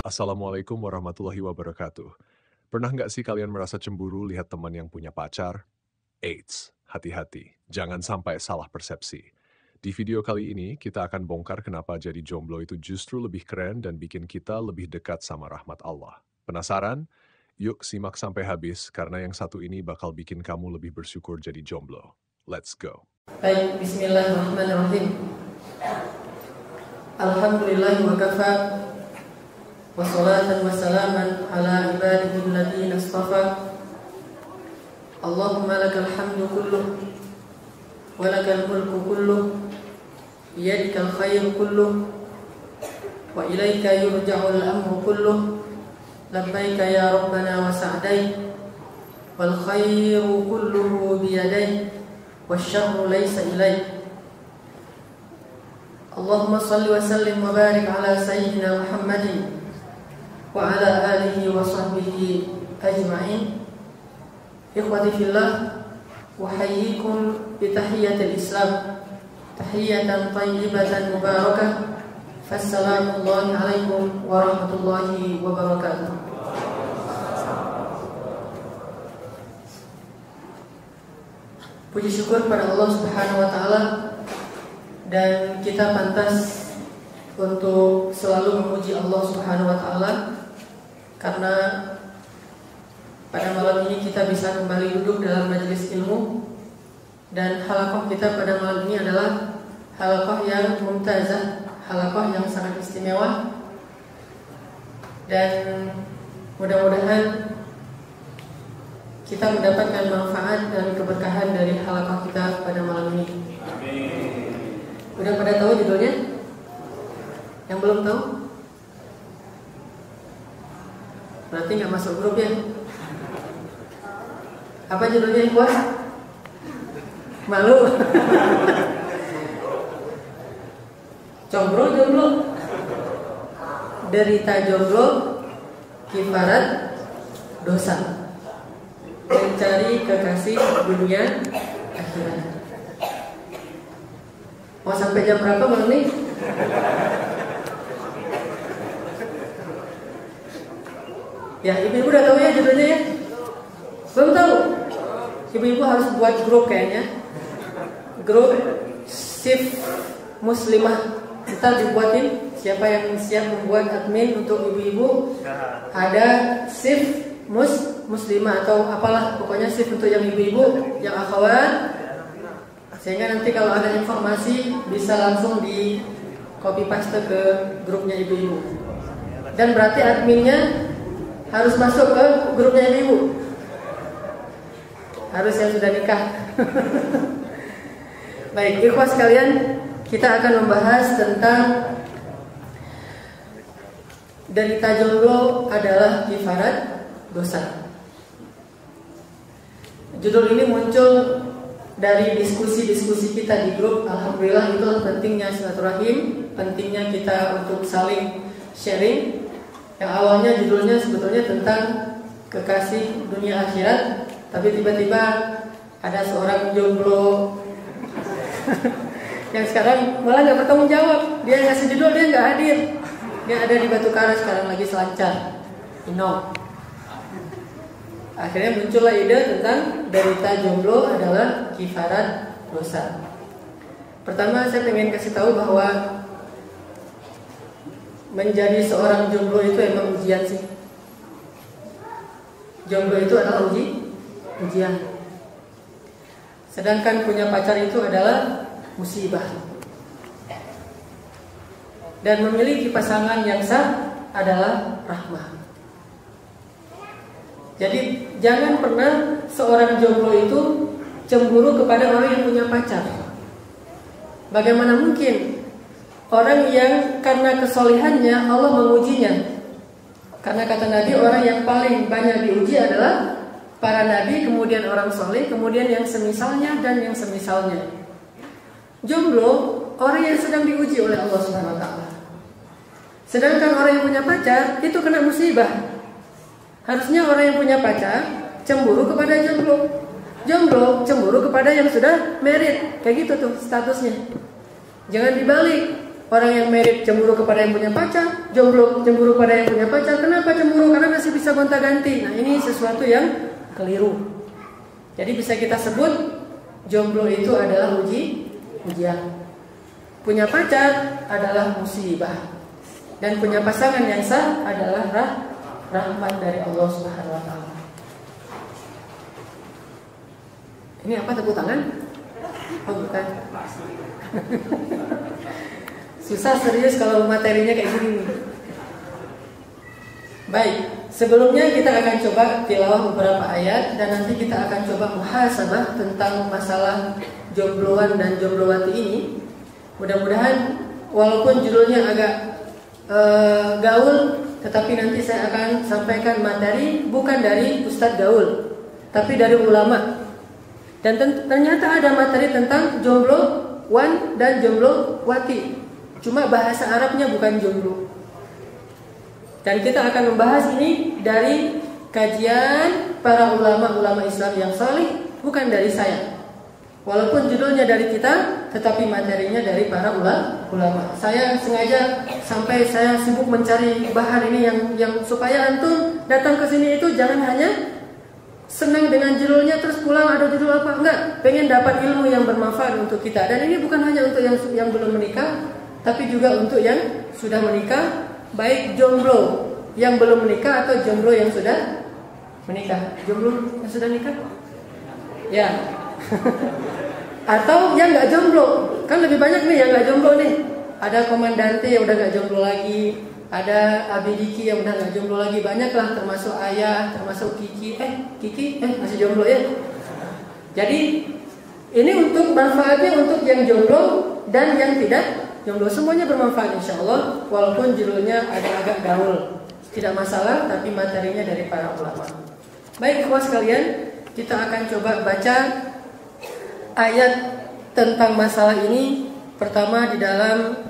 Assalamualaikum warahmatullahi wabarakatuh. Pernah nggak sih kalian merasa cemburu lihat teman yang punya pacar? Eits, hati-hati, jangan sampai salah persepsi. Di video kali ini, kita akan bongkar kenapa jadi jomblo itu justru lebih keren dan bikin kita lebih dekat sama rahmat Allah. Penasaran? Yuk simak sampai habis, karena yang satu ini bakal bikin kamu lebih bersyukur jadi jomblo. Let's go. Baik, bismillahirrahmanirrahim. Alhamdulillah wa kafa. Wassalatan wassalaman ala ibadihi alladhina istafa. Allahumma lakal hamdu kulluh wa lakal mulku kulluh biyadikal khairu kulluh wa ilaika yurja'ul amru kulluh labbaika ya rabbana wa sa'dai wal khairu kulluhu biyadai wasyarru laysa ilaik. Allahumma salli wa sallim wa barik ala sayyidina Muhammadin wa ala alihi wa sahbihi ajma'in. Ikhwati fillah, uhayyikum bi tahiyyatil Islam, tahiyatan thayyibatan mubarakah. Fassalamu alaikum warahmatullahi wabarakatuh. Puji syukur pada Allah Subhanahu wa taala, dan kita pantas untuk selalu memuji Allah Subhanahu wa taala, karena pada malam ini kita bisa kembali duduk dalam majelis ilmu, dan halaqah kita pada malam ini adalah halaqah yang mumtazah, halaqah yang sangat istimewa, dan mudah-mudahan kita mendapatkan manfaat dan keberkahan dari halaqah kita pada malam ini. Amin. Udah pada tahu judulnya? Yang belum tahu? Berarti nggak masuk grup ya? Apa judulnya, Ikhwan? Malu? Jomblo. Derita jomblo, kifarat dosa. Mencari kekasih dunia akhirat. Mau sampai jam berapa malam ini? Ya, ibu-ibu udah tahu ya judulnya ya? Belum tahu? Ibu-ibu harus buat grup kayaknya. Grup shift muslimah. Kita dibuatin, siapa yang siap membuat admin untuk ibu-ibu. Ada shift muslimah atau apalah, pokoknya shift untuk yang ibu-ibu, yang akhwat. Sehingga nanti kalau ada informasi bisa langsung di copy paste ke grupnya ibu-ibu. Dan berarti adminnya harus masuk ke grupnya ibu. Harus yang sudah nikah. Baik, ikhwas sekalian, kita akan membahas tentang derita jomblo adalah kifarat dosa. Judul ini muncul dari diskusi-diskusi kita di grup. Alhamdulillah, itulah pentingnya silaturahim, pentingnya kita untuk saling sharing. Yang awalnya judulnya sebetulnya tentang kekasih dunia akhirat, tapi tiba-tiba ada seorang jomblo yang sekarang malah nggak bertanggung jawab. Dia ngasih judul, dia nggak hadir. Dia ada di Batu Kara sekarang lagi selancar. Akhirnya muncullah ide tentang derita jomblo adalah kifarat dosa. Pertama, saya pengen kasih tahu bahwa menjadi seorang jomblo itu emang ujian sih. Jomblo itu adalah ujian. Sedangkan punya pacar itu adalah musibah. Dan memiliki pasangan yang sah adalah rahmah. Jadi jangan pernah seorang jomblo itu cemburu kepada orang yang punya pacar. Bagaimana mungkin orang yang karena kesolehannya Allah mengujinya? Karena kata Nabi, orang yang paling banyak diuji adalah para nabi, kemudian orang soleh, kemudian yang semisalnya dan yang semisalnya. Jomblo orang yang sedang diuji oleh Allah Subhanahu wa taala. Sedangkan orang yang punya pacar itu kena musibah. Harusnya orang yang punya pacar cemburu kepada jomblo. jomblo cemburu kepada yang sudah married. Kayak gitu tuh statusnya. Jangan dibalik. Orang yang married cemburu kepada yang punya pacar, jomblo cemburu pada yang punya pacar. Kenapa cemburu? Karena masih bisa gonta-ganti. Nah, ini sesuatu yang keliru. Jadi bisa kita sebut jomblo itu adalah ujian. Punya pacar adalah musibah. Dan punya pasangan yang sah adalah rahmat dari Allah Subhanahu wa taala. Ini apa, tepuk tangan? Oh, bukan. Susah serius kalau materinya kayak gini. Baik, sebelumnya kita akan coba tilawah beberapa ayat dan nanti kita akan coba muhasabah tentang masalah jombloan dan jomblowati ini. Mudah-mudahan walaupun judulnya agak gaul, tetapi nanti saya akan sampaikan materi bukan dari Ustadz Gaul, tapi dari ulama. Dan ternyata ada materi tentang jombloan dan jomblowati. Cuma bahasa Arabnya bukan jomblo. Dan kita akan membahas ini dari kajian para ulama-ulama Islam yang salih, bukan dari saya. Walaupun judulnya dari kita, tetapi materinya dari para ulama. Saya sengaja sampai saya sibuk mencari bahan ini yang supaya antum datang ke sini itu jangan hanya senang dengan judulnya terus pulang ada judul apa, enggak. Pengen dapat ilmu yang bermanfaat untuk kita. Dan ini bukan hanya untuk yang belum menikah, tapi juga untuk yang sudah menikah, baik jomblo yang belum menikah atau jomblo yang sudah menikah. Jomblo yang sudah nikah? Ya. Atau yang nggak jomblo, kan lebih banyak nih yang nggak jomblo nih. Ada komandante yang udah nggak jomblo lagi, ada Abidiki yang udah nggak jomblo lagi, banyak lah, termasuk ayah, termasuk Kiki. Kiki masih jomblo ya. Jadi ini untuk manfaatnya untuk yang jomblo dan yang tidak jomblo, semuanya bermanfaat insya Allah. Walaupun judulnya agak gaul, tidak masalah, tapi materinya dari para ulama. Baik kawan sekalian, kita akan coba baca ayat tentang masalah ini. Pertama di dalam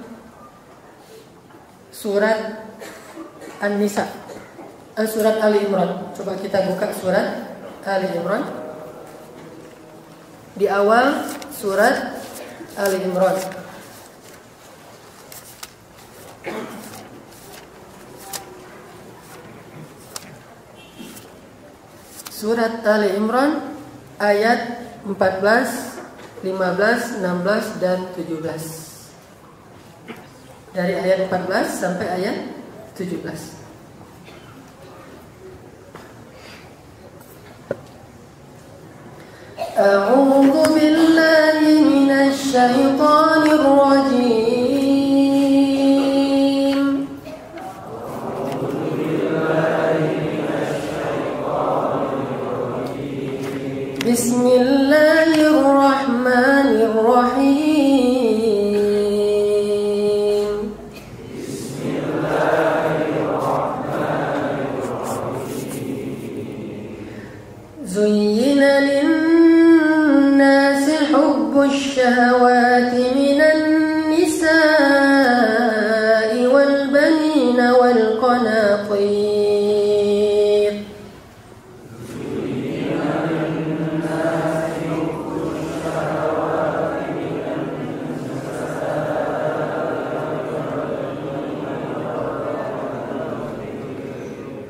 surat An-Nisa, surat Ali Imran. Coba kita buka surat Ali Imran. Di awal surat Ali Imran. Surat Ali Imran ayat 14, 15, 16 dan 17. Dari ayat 14 sampai ayat 17. A'udzu billahi minasy syaithanir rajim. Bismillahirrahmanirrahim. Zuyyina lin-nasi hubbush shahawati minan nisa'i wal banina wal qanatir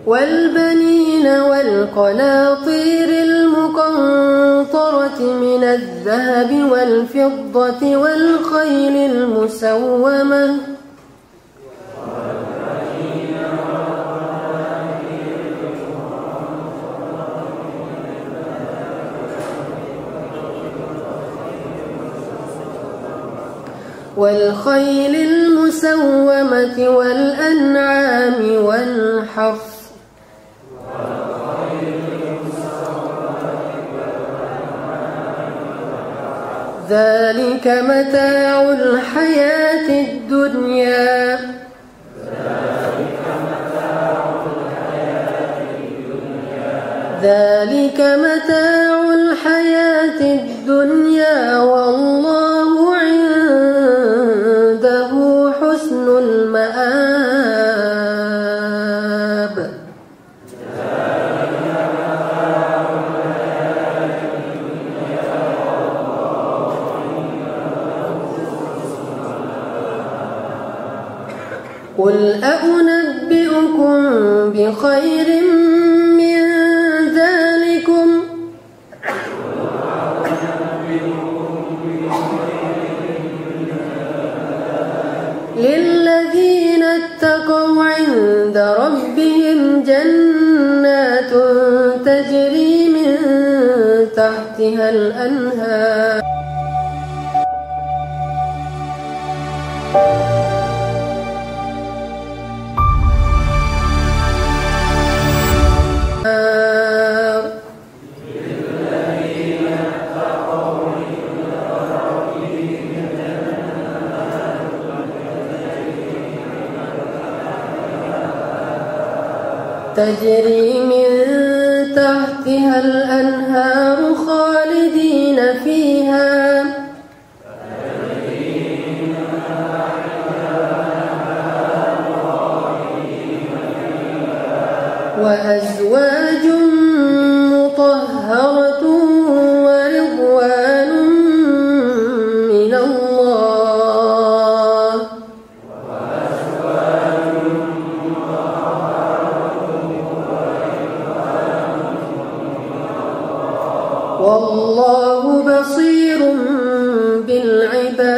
والبنين والقناطير المقنطرة من الذهب والفضة والخيل المسومة والخيل المسومة والأنعام والحرث ذلك متاع الحياة الدنيا ذلك متاع الحياة الدنيا والله عنده حسن المآب قل أنبئكم بخير من ذلكم للذين اتقوا عند ربهم جنات تجري من تحتها الأنهار تجري من تحتها الأنهار خالدين فيها وأزواج مطهرة ورضوان من الله والله بصير بالعباد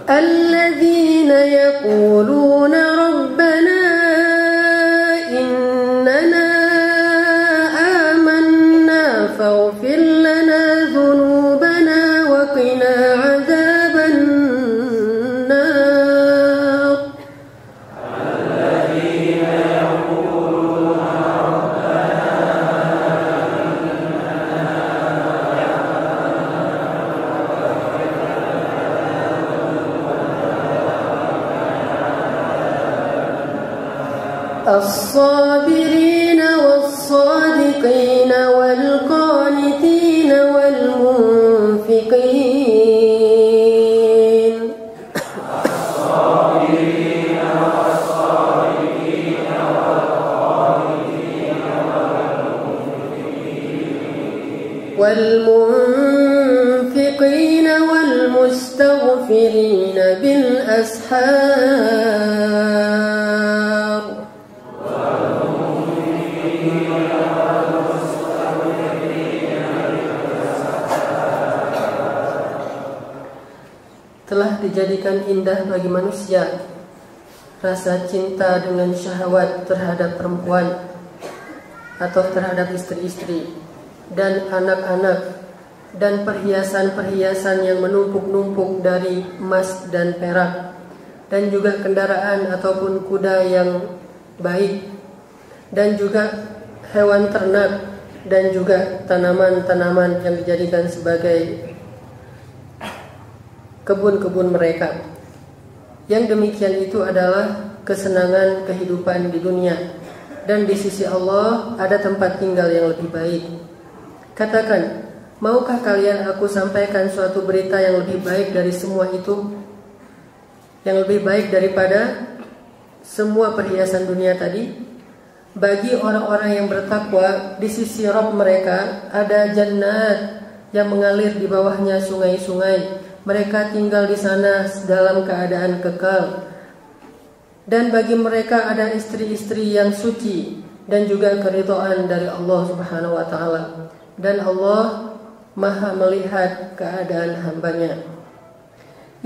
الذين يقولون ربنا إننا آمنا فاغفر لنا ذنوبنا وقنا عذاب النار الصابرين والصادقين والقانتين والمنفقين والمنفقين والمستغفرين بالأسحار telah dijadikan indah bagi manusia rasa cinta dengan syahwat terhadap perempuan atau terhadap istri-istri dan anak-anak dan perhiasan-perhiasan yang menumpuk-numpuk dari emas dan perak dan juga kendaraan ataupun kuda yang baik dan juga hewan ternak dan juga tanaman-tanaman yang dijadikan sebagai kebun-kebun mereka. Yang demikian itu adalah kesenangan kehidupan di dunia, dan di sisi Allah ada tempat tinggal yang lebih baik. Katakan, maukah kalian aku sampaikan suatu berita yang lebih baik dari semua itu? Yang lebih baik daripada semua perhiasan dunia tadi? Bagi orang-orang yang bertakwa, di sisi Rabb mereka ada jannat yang mengalir di bawahnya sungai-sungai. Mereka tinggal di sana dalam keadaan kekal. Dan bagi mereka ada istri-istri yang suci dan juga keridhaan dari Allah Subhanahu wa taala. Dan Allah Maha melihat keadaan hambanya.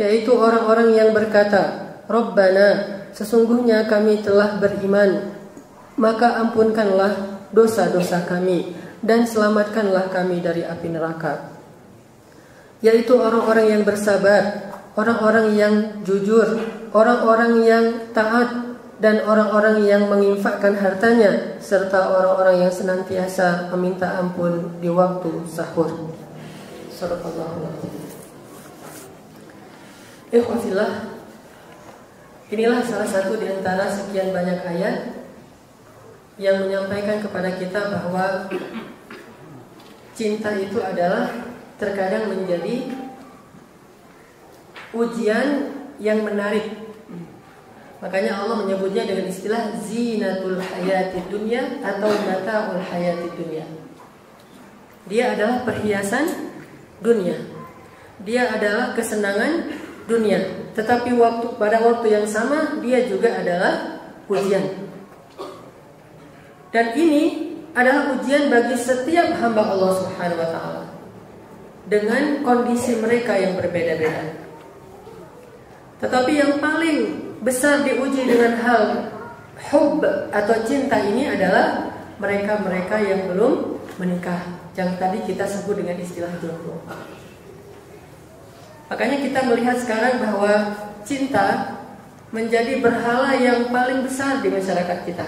Yaitu orang-orang yang berkata, Rabbana, sesungguhnya kami telah beriman, maka ampunkanlah dosa-dosa kami dan selamatkanlah kami dari api neraka. Yaitu orang-orang yang bersabar, orang-orang yang jujur, orang-orang yang taat, dan orang-orang yang menginfakkan hartanya, serta orang-orang yang senantiasa meminta ampun di waktu sahur. Sadaqallahu alazim. Ikhwatillah, inilah salah satu di antara sekian banyak ayat yang menyampaikan kepada kita bahwa cinta itu adalah terkadang menjadi ujian yang menarik. Makanya Allah menyebutnya dengan istilah zinatul hayatid dunya atau mata'ul hayatid dunya. Dia adalah perhiasan dunia. Dia adalah kesenangan dunia. Tetapi pada waktu yang sama dia juga adalah ujian. Dan ini adalah ujian bagi setiap hamba Allah Subhanahu wa taala dengan kondisi mereka yang berbeda-beda. Tetapi yang paling besar diuji dengan hal hub atau cinta ini adalah mereka-mereka yang belum menikah, yang tadi kita sebut dengan istilah jomblo. Makanya kita melihat sekarang bahwa cinta menjadi berhala yang paling besar di masyarakat kita,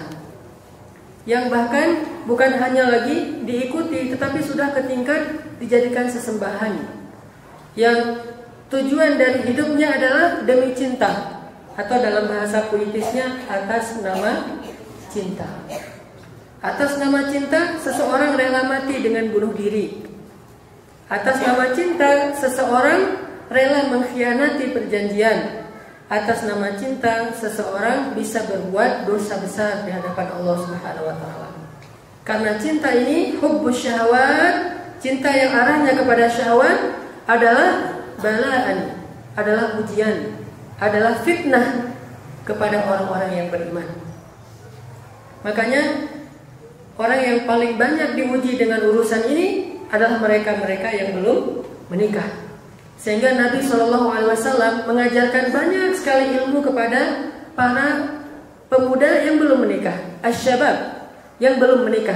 yang bahkan bukan hanya lagi diikuti, tetapi sudah ke tingkat dijadikan sesembahan, yang tujuan dari hidupnya adalah demi cinta, atau dalam bahasa puitisnya atas nama cinta. Atas nama cinta seseorang rela mati dengan bunuh diri. Atas nama cinta seseorang rela mengkhianati perjanjian. Atas nama cinta seseorang bisa berbuat dosa besar di hadapan Allah Subhanahu wa taala. Karena cinta ini hubbus syahwat, cinta yang arahnya kepada syahwat adalah balaan, adalah ujian, adalah fitnah kepada orang-orang yang beriman. Makanya orang yang paling banyak diuji dengan urusan ini adalah mereka-mereka yang belum menikah. Sehingga Nabi SAW mengajarkan banyak sekali ilmu kepada para pemuda yang belum menikah, asyabab, yang belum menikah.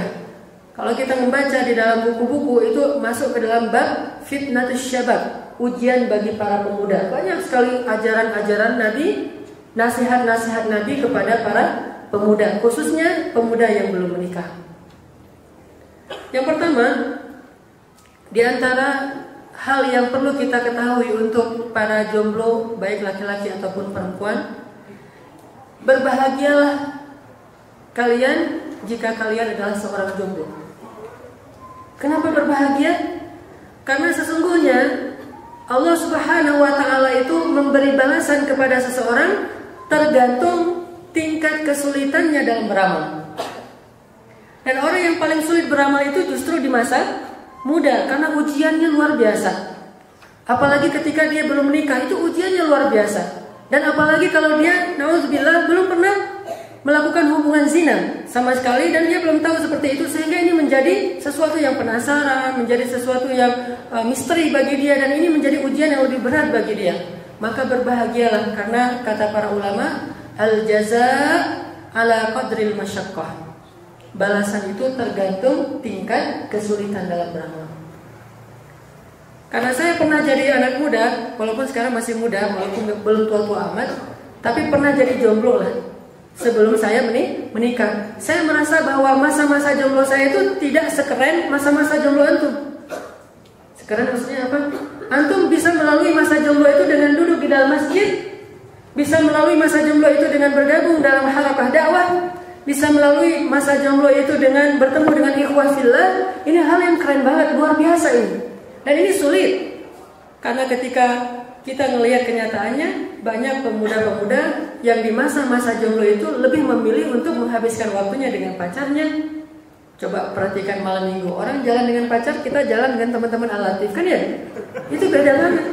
Kalau kita membaca di dalam buku-buku itu masuk ke dalam bab fitnatus syabab, ujian bagi para pemuda. Banyak sekali ajaran-ajaran Nabi, nasihat-nasihat Nabi kepada para pemuda, khususnya pemuda yang belum menikah. Yang pertama, di antara hal yang perlu kita ketahui untuk para jomblo, baik laki-laki ataupun perempuan, berbahagialah kalian jika kalian adalah seorang jomblo. Kenapa berbahagia? Karena sesungguhnya Allah Subhanahu wa taala itu memberi balasan kepada seseorang tergantung tingkat kesulitannya dalam beramal. Dan orang yang paling sulit beramal itu justru di masa muda, karena ujiannya luar biasa. Apalagi ketika dia belum menikah, itu ujiannya luar biasa. Dan apalagi kalau dia, naudzubillah, belum pernah melakukan hubungan zina sama sekali, dan dia belum tahu seperti itu, sehingga ini menjadi sesuatu yang penasaran, menjadi sesuatu yang misteri bagi dia, dan ini menjadi ujian yang lebih berat bagi dia. Maka berbahagialah, karena kata para ulama, al-jaza' ala qadril masyaqqah. Balasan itu tergantung tingkat kesulitan dalam beramal. Karena saya pernah jadi anak muda, walaupun sekarang masih muda, walaupun belum tua-tua amat, tapi pernah jadi jomblo lah. Sebelum saya menikah, saya merasa bahwa masa-masa jomblo saya itu tidak sekeren masa-masa jomblo antum. Sekeren maksudnya apa? Antum bisa melalui masa jomblo itu dengan duduk di dalam masjid, bisa melalui masa jomblo itu dengan bergabung dalam halaqah dakwah, bisa melalui masa jomblo itu dengan bertemu dengan ikhwah fillah. Ini hal yang keren banget, luar biasa ini. Dan ini sulit, karena ketika kita melihat kenyataannya, banyak pemuda-pemuda yang di masa-masa jomblo itu lebih memilih untuk menghabiskan waktunya dengan pacarnya. Coba perhatikan malam minggu, orang jalan dengan pacar, kita jalan dengan teman-teman alatif, kan ya? Itu beda banget.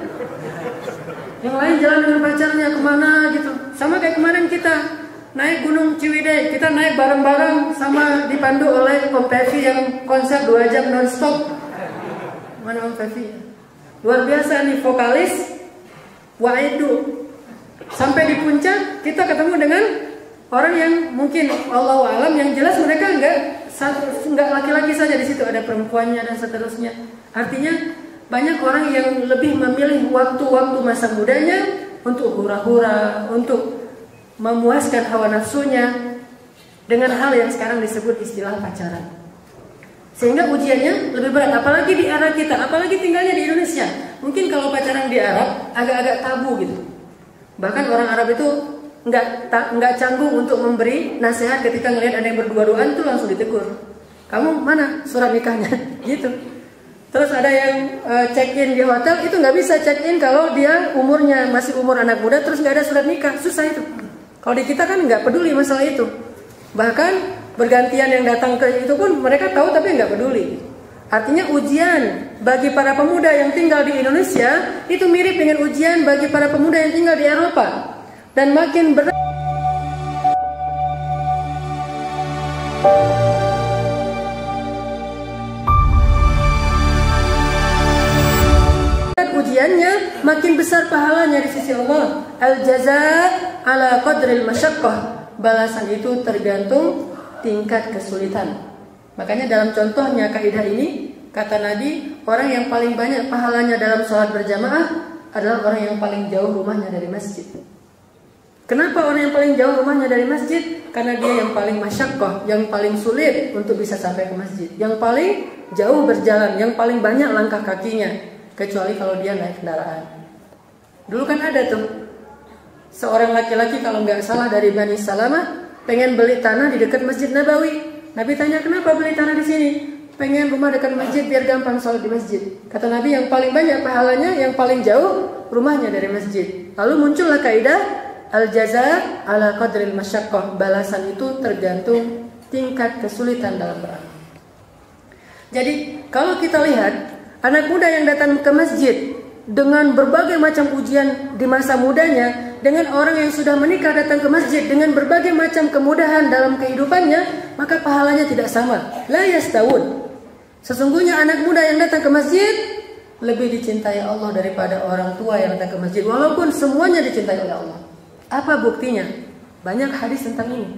Yang lain jalan dengan pacarnya kemana gitu. Sama kayak kemarin kita naik Gunung Ciwidey, kita naik bareng-bareng sama dipandu oleh Om Pevi yang konser 2 jam non-stop. Mana Om Pevi? Luar biasa nih, vokalis Waidu. Sampai di puncak kita ketemu dengan orang yang mungkin Allahu alam, yang jelas mereka enggak laki-laki saja, di situ ada perempuannya dan seterusnya. Artinya banyak orang yang lebih memilih waktu-waktu masa mudanya untuk hura-hura, untuk memuaskan hawa nafsunya dengan hal yang sekarang disebut istilah pacaran. Sehingga ujiannya lebih berat, apalagi di era kita, apalagi tinggalnya di Indonesia. Mungkin kalau pacaran di Arab agak-agak tabu gitu. Bahkan orang Arab itu nggak canggung untuk memberi nasihat ketika ngelihat ada yang berdua-duaan, itu langsung ditegur. Kamu mana surat nikahnya? Gitu. Terus ada yang check-in di hotel, itu nggak bisa check-in kalau dia umurnya masih umur anak muda, terus nggak ada surat nikah, susah itu. Kalau di kita kan nggak peduli masalah itu. Bahkan bergantian yang datang ke itu pun mereka tahu tapi nggak peduli. Artinya ujian bagi para pemuda yang tinggal di Indonesia itu mirip dengan ujian bagi para pemuda yang tinggal di Eropa. Dan makin berat ujiannya, makin besar pahalanya di sisi Allah. Al-jazaa ala qadril masyaqqah. Balasan itu tergantung tingkat kesulitan. Makanya dalam contohnya kaidah ini, kata Nabi, orang yang paling banyak pahalanya dalam sholat berjamaah adalah orang yang paling jauh rumahnya dari masjid. Kenapa orang yang paling jauh rumahnya dari masjid? Karena dia yang paling masyaqqah, yang paling sulit untuk bisa sampai ke masjid, yang paling jauh berjalan, yang paling banyak langkah kakinya, kecuali kalau dia naik kendaraan. Dulu kan ada tuh seorang laki-laki, kalau nggak salah dari Bani Salamah, pengen beli tanah di dekat Masjid Nabawi. Nabi tanya, kenapa beli tanah di sini? Pengen rumah dekat masjid biar gampang sholat di masjid. Kata Nabi, yang paling banyak pahalanya yang paling jauh rumahnya dari masjid. Lalu muncullah kaidah al-jazaa ala qadril masyaqqah. Balasan itu tergantung tingkat kesulitan dalam beramal. Jadi kalau kita lihat anak muda yang datang ke masjid dengan berbagai macam ujian di masa mudanya, dengan orang yang sudah menikah datang ke masjid dengan berbagai macam kemudahan dalam kehidupannya, maka pahalanya tidak sama. La yastawun. Sesungguhnya anak muda yang datang ke masjid lebih dicintai Allah daripada orang tua yang datang ke masjid, walaupun semuanya dicintai oleh Allah. Apa buktinya? Banyak hadis tentang ini.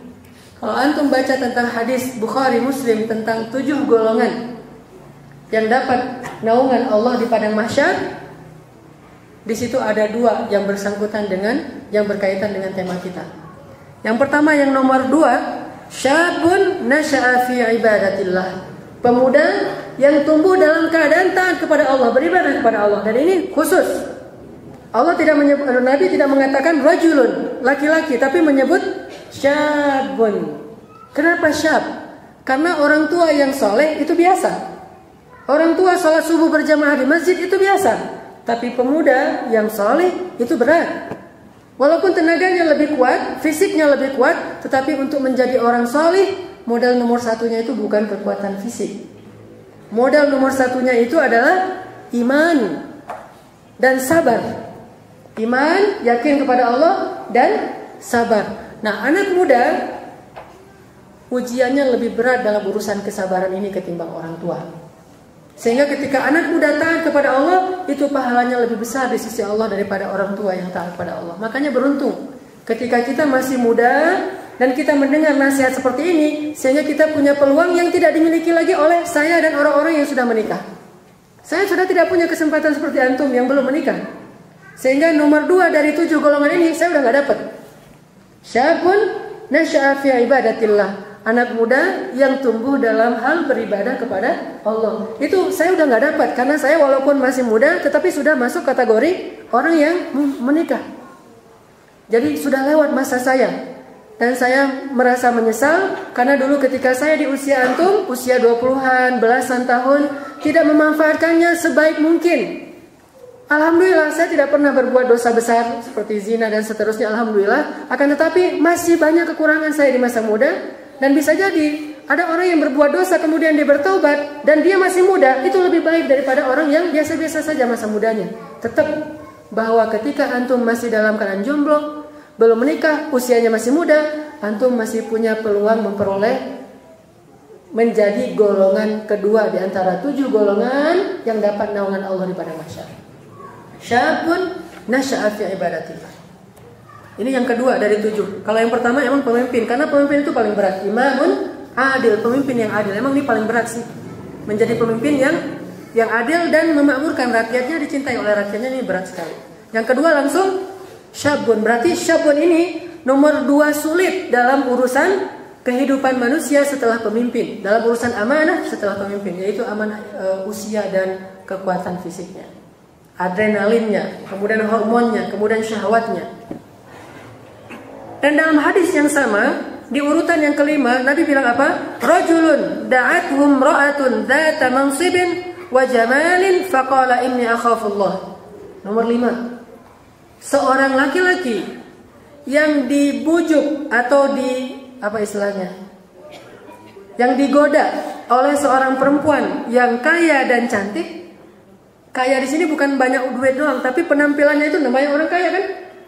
Kalau antum baca tentang hadis Bukhari Muslim tentang 7 golongan yang dapat naungan Allah di padang mahsyar, di situ ada 2 yang bersangkutan dengan yang berkaitan dengan tema kita. Yang pertama, yang nomor 2, syabun nasya'a fi ibadatillah. Pemuda yang tumbuh dalam keadaan taat kepada Allah, beribadah kepada Allah. Dan ini khusus. Allah tidak menyebut, Nabi tidak mengatakan rajulun, laki-laki, tapi menyebut syabun. Kenapa syab? Karena orang tua yang soleh itu biasa. Orang tua sholat subuh berjamaah di masjid itu biasa. Tapi pemuda yang soleh itu berat. Walaupun tenaganya lebih kuat, fisiknya lebih kuat, tetapi untuk menjadi orang soleh, modal nomor satunya itu bukan kekuatan fisik. Modal nomor satunya itu adalah iman dan sabar. Iman, yakin kepada Allah, dan sabar. Nah, anak muda ujiannya lebih berat dalam urusan kesabaran ini ketimbang orang tua. Sehingga ketika anak muda taat kepada Allah, itu pahalanya lebih besar di sisi Allah daripada orang tua yang taat kepada Allah. Makanya beruntung ketika kita masih muda dan kita mendengar nasihat seperti ini, sehingga kita punya peluang yang tidak dimiliki lagi oleh saya dan orang-orang yang sudah menikah. Saya sudah tidak punya kesempatan seperti antum yang belum menikah. Sehingga nomor 2 dari 7 golongan ini saya udah nggak dapat. Syabun nasya'a fi ibadatillah. Anak muda yang tumbuh dalam hal beribadah kepada Allah. Itu saya udah nggak dapat, karena saya walaupun masih muda, tetapi sudah masuk kategori orang yang menikah. Jadi sudah lewat masa saya. Dan saya merasa menyesal, karena dulu ketika saya di usia antum, usia 20-an, belasan tahun, tidak memanfaatkannya sebaik mungkin. Alhamdulillah saya tidak pernah berbuat dosa besar seperti zina dan seterusnya, alhamdulillah. Akan tetapi masih banyak kekurangan saya di masa muda. Dan bisa jadi ada orang yang berbuat dosa kemudian dia bertaubat dan dia masih muda, itu lebih baik daripada orang yang biasa-biasa saja masa mudanya. Tetap bahwa ketika antum masih dalam keadaan jomblo, belum menikah, usianya masih muda, antum masih punya peluang memperoleh menjadi golongan kedua di antara 7 golongan yang dapat naungan Allah di padang mahsyar. Syabun nasya'a fi ibadatillah. Ini yang kedua dari 7. Kalau yang pertama emang pemimpin, karena pemimpin itu paling berat. Imamun adil, pemimpin yang adil. Emang ini paling berat sih. Menjadi pemimpin yang adil dan memakmurkan rakyatnya, dicintai oleh rakyatnya, ini berat sekali. Yang kedua langsung syabun. Berarti syabun ini nomor 2 sulit dalam urusan kehidupan manusia setelah pemimpin. Dalam urusan amanah setelah pemimpin, yaitu amanah usia dan kekuatan fisiknya, adrenalinnya, kemudian hormonnya, kemudian syahwatnya. Dan dalam hadis yang sama, di urutan yang kelima, Nabi bilang apa? Rajulun da'athum ra'atun dzata mansibin wa jamalin faqala inni akhafullah. Nomor 5. Seorang laki-laki yang dibujuk atau apa istilahnya? yang digoda oleh seorang perempuan yang kaya dan cantik, kaya di sini bukan banyak duit doang, tapi penampilannya itu namanya orang kaya kan?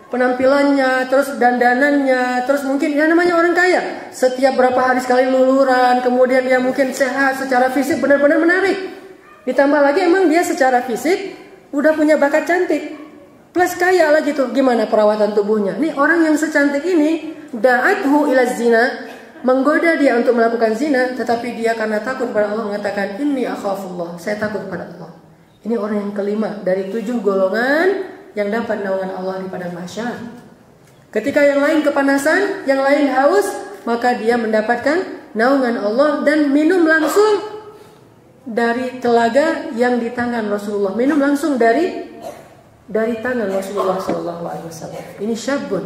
Penampilannya, terus dandanannya, terus mungkin ya namanya orang kaya. Setiap berapa hari sekali luluran, kemudian dia mungkin sehat secara fisik benar-benar menarik. Ditambah lagi emang dia secara fisik udah punya bakat cantik. Plus kaya lagi tuh, gimana perawatan tubuhnya? Nih orang yang secantik ini da'athu ila zina, menggoda dia untuk melakukan zina, tetapi dia karena takut pada Allah mengatakan inni akhafullah, saya takut pada Allah. Ini orang yang kelima dari 7 golongan yang dapat naungan Allah di padang mahsyar. Ketika yang lain kepanasan, yang lain haus, maka dia mendapatkan naungan Allah dan minum langsung dari telaga yang di tangan Rasulullah. Minum langsung dari tangan Rasulullah SAW. Ini syabun.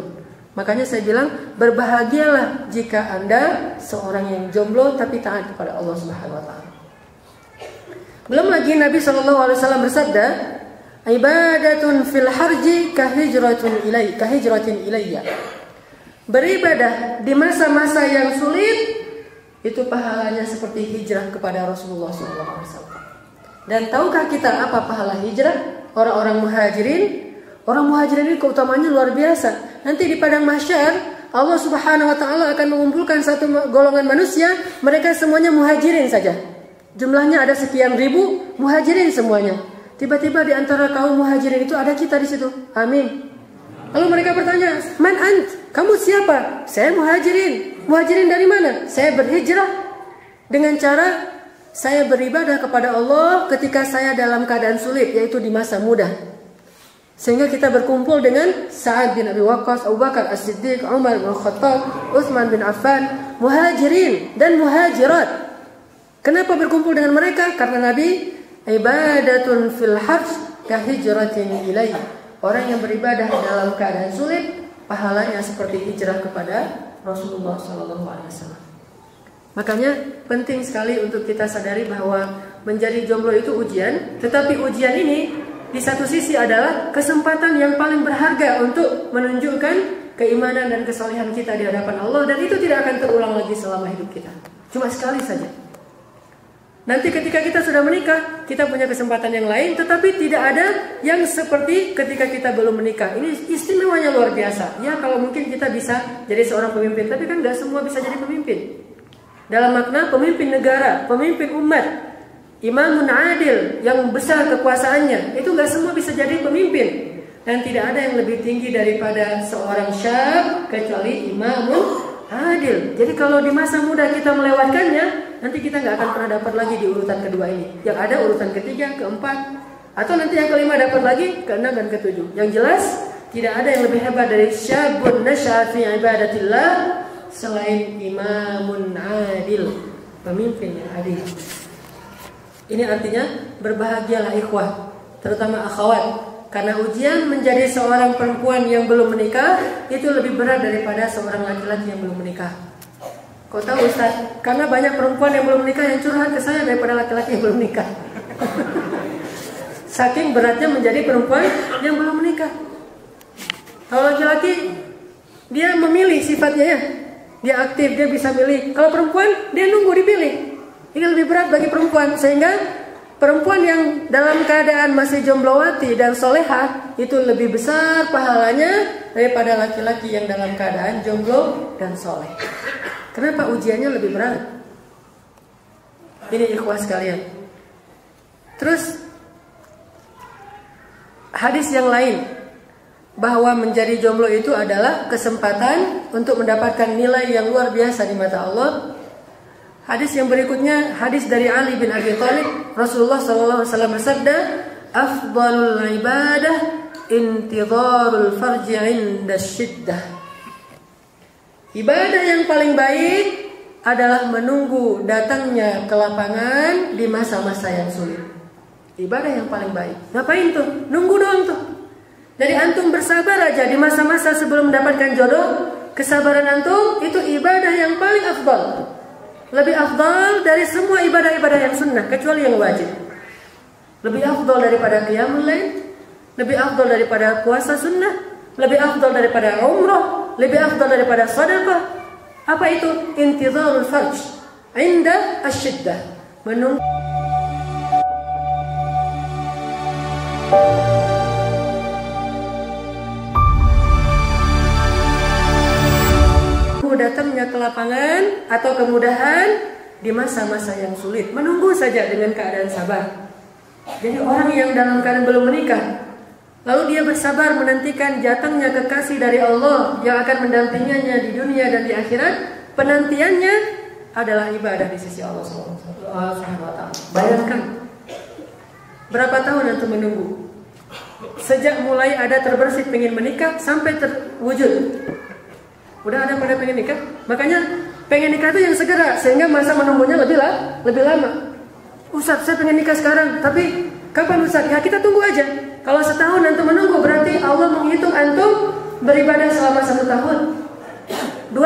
Makanya saya bilang berbahagialah jika Anda seorang yang jomblo tapi taat kepada Allah Subhanahu wa taala. Belum lagi Nabi SAW bersabda, ibadatun fil harji kahijratin ilayya. Beribadah di masa-masa yang sulit itu pahalanya seperti hijrah kepada Rasulullah SAW. Dan tahukah kita apa pahala hijrah? Orang-orang muhajirin ini keutamanya luar biasa. Nanti di padang mahsyar Allah Subhanahu wa taala akan mengumpulkan satu golongan manusia, mereka semuanya muhajirin saja. Jumlahnya ada sekian ribu, muhajirin semuanya. Tiba-tiba di antara kaum muhajirin itu ada kita di situ. Amin. Lalu mereka bertanya, "Man ant? Kamu siapa?" "Saya muhajirin." "Muhajirin dari mana?" "Saya berhijrah dengan cara saya beribadah kepada Allah ketika saya dalam keadaan sulit, yaitu di masa muda." Sehingga kita berkumpul dengan Sa'ad bin Abi Waqqas, Abu Bakar As-Siddiq, Umar bin Khattab, Utsman bin Affan, muhajirin dan muhajirat. Kenapa berkumpul dengan mereka? Karena Nabi, ibadatun fil harj kahijratin ilayya. Orang yang beribadah dalam keadaan sulit, pahalanya seperti hijrah kepada Rasulullah SAW. Makanya penting sekali untuk kita sadari bahwa menjadi jomblo itu ujian. Tetapi ujian ini di satu sisi adalah kesempatan yang paling berharga untuk menunjukkan keimanan dan kesalehan kita di hadapan Allah. Dan itu tidak akan terulang lagi selama hidup kita. Cuma sekali saja. Nanti ketika kita sudah menikah, kita punya kesempatan yang lain. Tetapi tidak ada yang seperti ketika kita belum menikah. Ini istimewanya luar biasa. Ya kalau mungkin kita bisa jadi seorang pemimpin. Tapi kan gak semua bisa jadi pemimpin. Dalam makna pemimpin negara, pemimpin umat, imamun adil yang besar kekuasaannya, itu gak semua bisa jadi pemimpin. Dan tidak ada yang lebih tinggi daripada seorang syab kecuali imamun adil. Jadi kalau di masa muda kita melewatkannya, nanti kita gak akan pernah dapat lagi di urutan kedua ini. Yang ada urutan ketiga, keempat, atau nanti yang kelima dapat lagi, keenam dan ketujuh. Yang jelas tidak ada yang lebih hebat dari syabun nasya'a fi ibadatillah selain imamun adil, pemimpin yang adil. Ini artinya berbahagialah ikhwah, terutama akhwat, karena ujian menjadi seorang perempuan yang belum menikah itu lebih berat daripada seorang laki-laki yang belum menikah. Kau tahu Ustaz? Karena banyak perempuan yang belum menikah yang curhat ke saya daripada laki-laki yang belum menikah. Saking beratnya menjadi perempuan yang belum menikah. Kalau laki-laki dia memilih sifatnya ya. Dia aktif, dia bisa milih. Kalau perempuan, dia nunggu dipilih. Ini lebih berat bagi perempuan. Sehingga perempuan yang dalam keadaan masih jomblowati dan solehah, itu lebih besar pahalanya daripada laki-laki yang dalam keadaan jomblo dan soleh. Kenapa ujiannya lebih berat? Ini ikhwah sekalian. Terus, hadis yang lain. Bahwa menjadi jomblo itu adalah kesempatan untuk mendapatkan nilai yang luar biasa di mata Allah. Hadis yang berikutnya, hadis dari Ali bin Abi Thalib, Rasulullah SAW bersabda, "Afdalul ibadah intidharul farji 'inda syiddah." Ibadah yang paling baik adalah menunggu datangnya kelapangan di masa-masa yang sulit. Ibadah yang paling baik. Ngapain tuh? Nunggu doang tuh. Jadi antum bersabar aja di masa-masa sebelum mendapatkan jodoh. Kesabaran antum itu ibadah yang paling afdal. Lebih afdal dari semua ibadah-ibadah yang sunnah, kecuali yang wajib. Lebih afdal daripada qiyamul lail, lebih afdal daripada puasa sunnah, lebih afdal daripada umrah, lebih afdal daripada sedekah. Apa itu? Intizarul farj. inda asyiddah, menunggu datangnya kelapangan atau kemudahan di masa-masa yang sulit. Menunggu saja dengan keadaan sabar. Jadi orang yang dalam keadaan belum menikah, lalu dia bersabar menantikan datangnya kekasih dari Allah yang akan mendampinginya di dunia dan di akhirat, penantiannya adalah ibadah di sisi Allah Subhanahu wa taala. Bayangkan berapa tahun antum menunggu? Sejak mulai ada terbersit pengen menikah sampai terwujud. Udah ada pada pengen nikah, makanya pengen nikah itu yang segera, sehingga masa menunggunya lebih lama. Ustaz, saya pengen nikah sekarang, tapi kapan Ustaz? Ya kita tunggu aja. Kalau setahun antum menunggu, berarti Allah menghitung antum beribadah selama 1 tahun. 2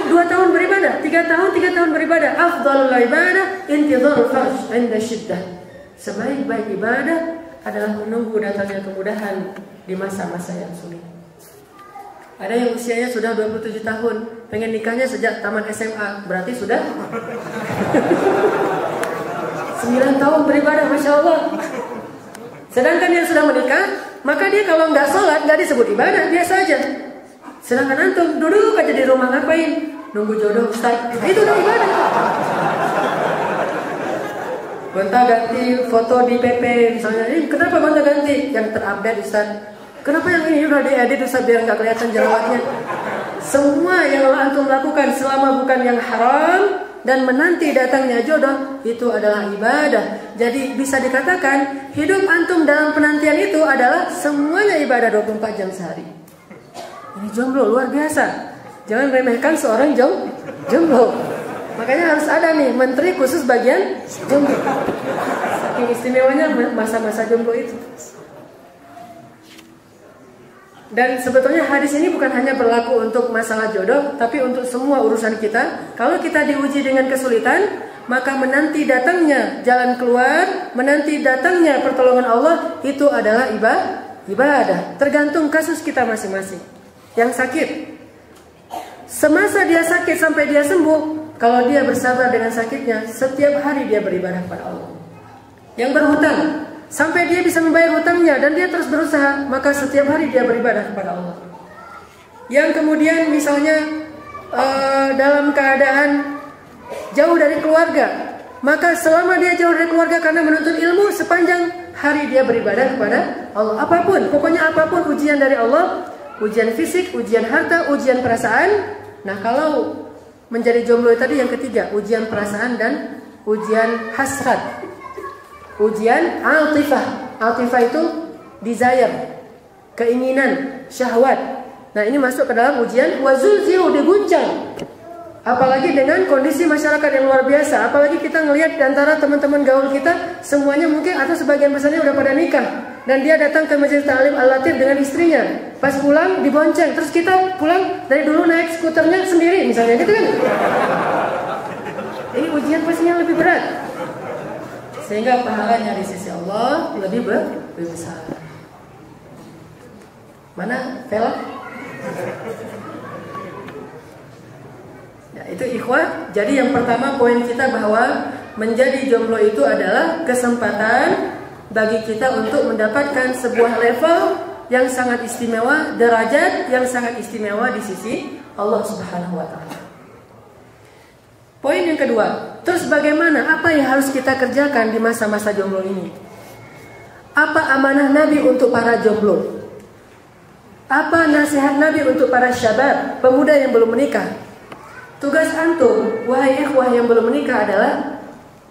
tahun beribadah. 3 tahun beribadah. Afdalul ibadah intidharul farj 'inda syiddah. Sebaik-baik ibadah adalah menunggu datangnya kemudahan di masa-masa yang sulit. Ada yang usianya sudah 27 tahun, pengen nikahnya sejak taman SMA, berarti sudah 9 tahun beribadah, Masya Allah. Sedangkan yang sudah menikah, maka dia kalau nggak sholat, nggak disebut ibadah, biasa aja. Sedangkan antum duduk aja di rumah ngapain? Nunggu jodoh Ustaz, itu udah ibadah. Gonta-ganti foto di PP misalnya, ini kenapa gonta-ganti? Yang terupdate Ustaz. Kenapa yang ini udah diedit Ustaz biar nggak kelihatan jerawatnya? Semua yang antum lakukan selama bukan yang haram dan menanti datangnya jodoh, itu adalah ibadah. Jadi bisa dikatakan hidup antum dalam penantian itu adalah semuanya ibadah 24 jam sehari. Ini jomblo luar biasa. Jangan remehkan seorang jomblo. Makanya harus ada nih menteri khusus bagian jomblo. Saking istimewanya masa-masa jomblo itu. Dan sebetulnya hadis ini bukan hanya berlaku untuk masalah jodoh, tapi untuk semua urusan kita. Kalau kita diuji dengan kesulitan, maka menanti datangnya jalan keluar, menanti datangnya pertolongan Allah, itu adalah ibadah. Tergantung kasus kita masing-masing. Yang sakit, semasa dia sakit sampai dia sembuh, kalau dia bersabar dengan sakitnya, setiap hari dia beribadah kepada Allah. Yang berhutang, sampai dia bisa membayar hutangnya dan dia terus berusaha, maka setiap hari dia beribadah kepada Allah. Yang kemudian misalnya dalam keadaan jauh dari keluarga, maka selama dia jauh dari keluarga karena menuntut ilmu, sepanjang hari dia beribadah kepada Allah. Apapun, pokoknya apapun ujian dari Allah, ujian fisik, ujian harta, ujian perasaan. Nah kalau menjadi jomblo tadi yang ketiga, ujian perasaan dan ujian hasrat. Ujian altifah. Altifah itu desire, keinginan, syahwat. Nah ini masuk ke dalam ujian wazulzilu, diguncang. Apalagi dengan kondisi masyarakat yang luar biasa. Apalagi kita ngelihat di antara teman-teman gaul kita, semuanya mungkin atau sebagian besarnya udah pada nikah. Dan dia datang ke Majelis Ta'lim Al-Latif dengan istrinya. Pas pulang dibonceng. Terus kita pulang dari dulu naik skuternya sendiri misalnya, gitu kan. Ini ujian pastinya lebih berat, sehingga pahalanya di sisi Allah lebih besar. Mana velg? Ya, itu ikhwah. Jadi yang pertama poin kita bahwa menjadi jomblo itu adalah kesempatan bagi kita untuk mendapatkan sebuah level yang sangat istimewa, derajat yang sangat istimewa di sisi Allah Subhanahu wa taala. Poin yang kedua, terus bagaimana, apa yang harus kita kerjakan di masa-masa jomblo ini? Apa amanah Nabi untuk para jomblo? Apa nasihat Nabi untuk para syabab, pemuda yang belum menikah? Tugas antum, wahai ikhwah yang belum menikah adalah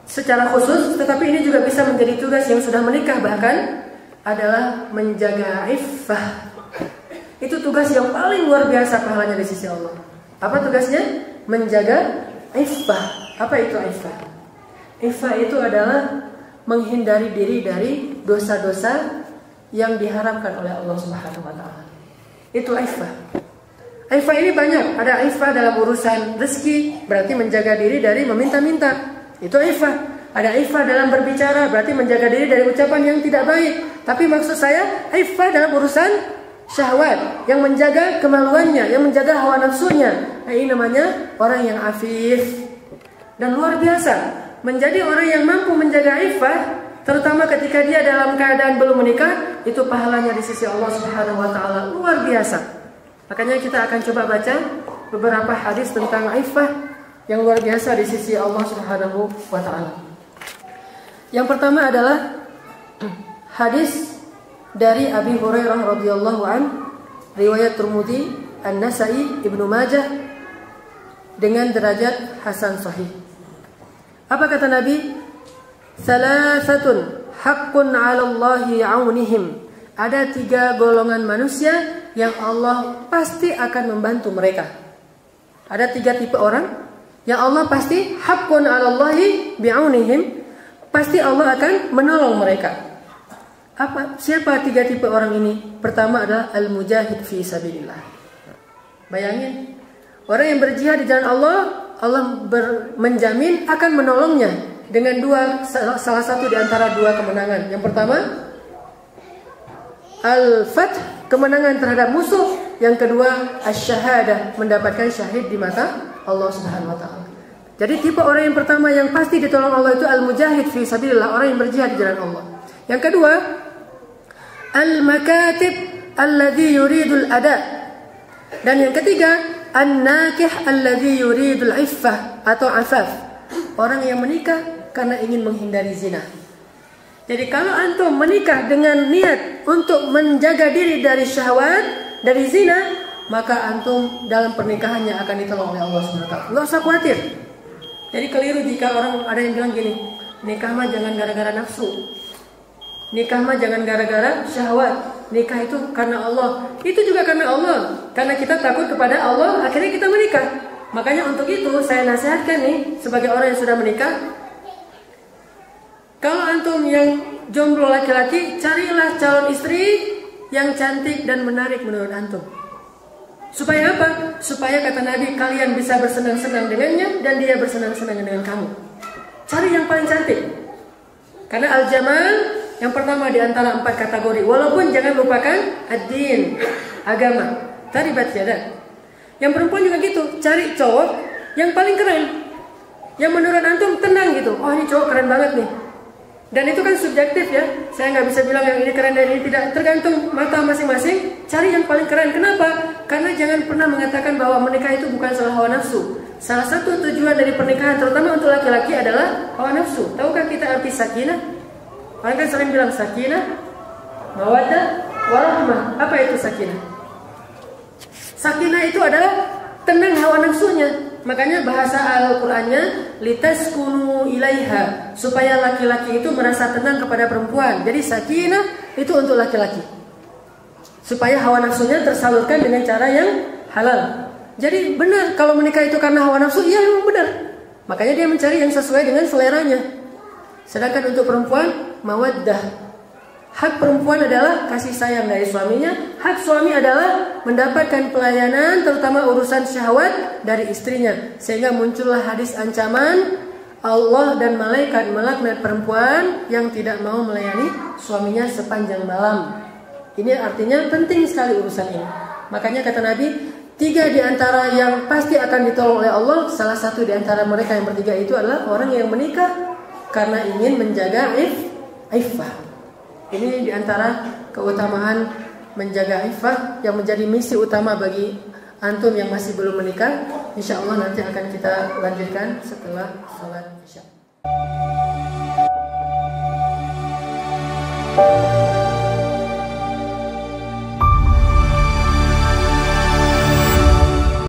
secara khusus, tetapi ini juga bisa menjadi tugas yang sudah menikah bahkan, adalah menjaga iffah. Itu tugas yang paling luar biasa pahalanya di sisi Allah. Apa tugasnya? Menjaga iffah. Apa itu iffah? Iffah itu adalah menghindari diri dari dosa-dosa yang diharamkan oleh Allah Subhanahu wa taala. Itu iffah. Iffah ini banyak. Ada iffah dalam urusan rezeki, berarti menjaga diri dari meminta-minta. Itu iffah. Ada iffah dalam berbicara, berarti menjaga diri dari ucapan yang tidak baik. Tapi maksud saya iffah dalam urusan syahwat, yang menjaga kemaluannya, yang menjaga hawa nafsunya. Nah, ini namanya orang yang afif. dan luar biasa. Menjadi orang yang mampu menjaga iffah, terutama ketika dia dalam keadaan belum menikah, itu pahalanya di sisi Allah Subhanahu wa taala luar biasa. Makanya kita akan coba baca beberapa hadis tentang iffah yang luar biasa di sisi Allah Subhanahu wa taala. Yang pertama adalah hadis dari Abi Hurairah radhiyallahu an, riwayat Tirmidzi, An-Nasa'i, Ibnu Majah dengan derajat hasan sahih. Apa kata Nabi? Salasatun haqqun 'ala Allahi 'aunihim. Ada 3 golongan manusia yang Allah pasti akan membantu mereka. Ada 3 tipe orang yang Allah pasti haqqun 'ala Allahi bi'aunihim, pasti Allah akan menolong mereka. Siapa 3 tipe orang ini? Pertama adalah al-mujahid fi sabilillah. Bayangin, orang yang berjihad di jalan Allah, Allah menjamin akan menolongnya dengan salah satu di antara 2 kemenangan. Yang pertama, al-fath, kemenangan terhadap musuh. Yang kedua, asy-syahadah, mendapatkan syahid di mata Allah Subhanahu wa taala. Jadi tipe orang yang pertama yang pasti ditolong Allah itu al-mujahid fi sabilillah, orang yang berjihad di jalan Allah. Yang kedua, al-makatib alladhi yuridul ada. Dan yang ketiga, an-nakih alladhi yuridul iffah atau afaf, orang yang menikah karena ingin menghindari zina. Jadi kalau antum menikah dengan niat untuk menjaga diri dari syahwat, dari zina, maka antum dalam pernikahannya akan ditolong oleh Allah SWT. Nggak usah khawatir. Jadi keliru jika orang ada yang bilang gini, nikah mah jangan gara-gara nafsu, nikah mah jangan gara-gara syahwat, nikah itu karena Allah. Itu juga karena Allah, karena kita takut kepada Allah, akhirnya kita menikah. Makanya untuk itu saya nasihatkan nih, sebagai orang yang sudah menikah, kalau antum yang jomblo laki-laki, carilah calon istri yang cantik dan menarik menurut antum. Supaya apa? Supaya kata Nabi, kalian bisa bersenang-senang dengannya dan dia bersenang-senang dengan kamu. Cari yang paling cantik. Karena al-jamal yang pertama di antara 4 kategori. Walaupun jangan lupakan ad-din, agama. Taribat yadak. Yang perempuan juga gitu, cari cowok yang paling keren, yang menurut antum tenang gitu. Oh, ini cowok keren banget nih. Dan itu kan subjektif ya. Saya nggak bisa bilang yang ini keren dan ini tidak. Tergantung mata masing-masing. Cari yang paling keren. Kenapa? Karena jangan pernah mengatakan bahwa menikah itu bukan soal hawa nafsu. Salah satu tujuan dari pernikahan, terutama untuk laki-laki, adalah hawa nafsu. Tahukah kita arti sakinah? Orang kan sering bilang sakinah, mawaddah, warahmah. Apa itu sakinah? Sakinah itu adalah tenang hawa nafsunya. Makanya bahasa Al-Qur'annya litaskunu ilaiha, supaya laki-laki itu merasa tenang kepada perempuan. Jadi sakinah itu untuk laki-laki, supaya hawa nafsunya tersalurkan dengan cara yang halal. Jadi benar kalau menikah itu karena hawa nafsu, iya memang benar. Makanya dia mencari yang sesuai dengan seleranya. Sedangkan untuk perempuan, mawaddah. Hak perempuan adalah kasih sayang dari suaminya. Hak suami adalah mendapatkan pelayanan, terutama urusan syahwat dari istrinya. Sehingga muncullah hadis ancaman Allah dan malaikat melaknat perempuan yang tidak mau melayani suaminya sepanjang malam. Ini artinya penting sekali urusan ini. Makanya kata Nabi, 3 di antara yang pasti akan ditolong oleh Allah, salah satu di antara mereka yang bertiga itu adalah orang yang menikah karena ingin menjaga iffah. Ini diantara keutamaan menjaga iffah yang menjadi misi utama bagi antum yang masih belum menikah. Insya Allah nanti akan kita lanjutkan setelah sholat isya.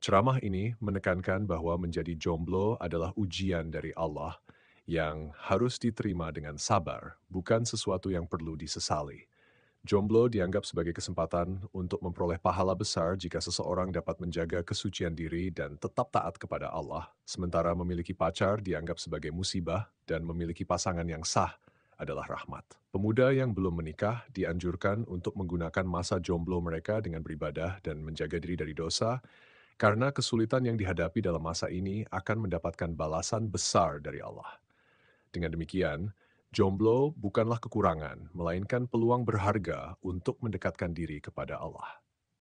Ceramah ini menekankan bahwa menjadi jomblo adalah ujian dari Allah yang harus diterima dengan sabar, bukan sesuatu yang perlu disesali. Jomblo dianggap sebagai kesempatan untuk memperoleh pahala besar jika seseorang dapat menjaga kesucian diri dan tetap taat kepada Allah, sementara memiliki pacar dianggap sebagai musibah dan memiliki pasangan yang sah adalah rahmat. Pemuda yang belum menikah dianjurkan untuk menggunakan masa jomblo mereka dengan beribadah dan menjaga diri dari dosa, karena kesulitan yang dihadapi dalam masa ini akan mendapatkan balasan besar dari Allah. Dengan demikian, jomblo bukanlah kekurangan, melainkan peluang berharga untuk mendekatkan diri kepada Allah.